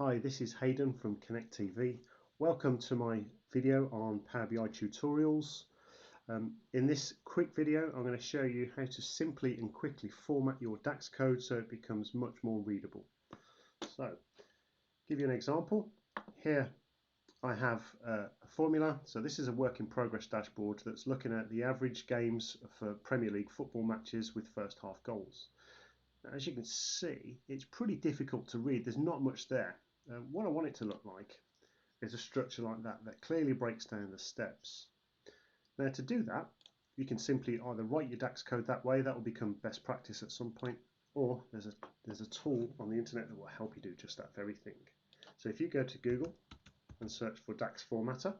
Hi, this is Hayden from Connect TV. Welcome to my video on Power BI tutorials. In this quick video, I'm going to show you how to simply and quickly format your DAX code so it becomes much more readable. So, give you an example. Here I have a formula. So this is a work in progress dashboard that's looking at the average games for Premier League football matches with first half goals. Now, as you can see, it's pretty difficult to read. There's not much there. What I want it to look like is a structure like that clearly breaks down the steps. Now, to do that, you can simply either write your DAX code that way, that will become best practice at some point, or there's a tool on the internet that will help you do just that very thing. So if you go to Google and search for DAX formatter,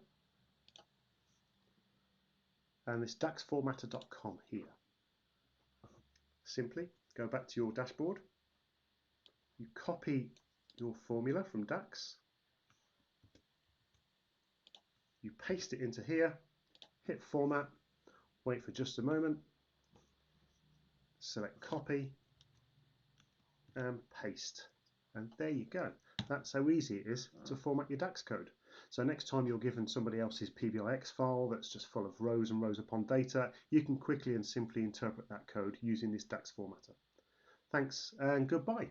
and this daxformatter.com here, simply go back to your dashboard, you copy your formula from DAX, you paste it into here, hit format, wait for just a moment, select copy and paste, and there you go. That's how easy it is to format your DAX code. So next time you're given somebody else's PBIX file that's just full of rows and rows upon data, you can quickly and simply interpret that code using this DAX formatter. Thanks and goodbye.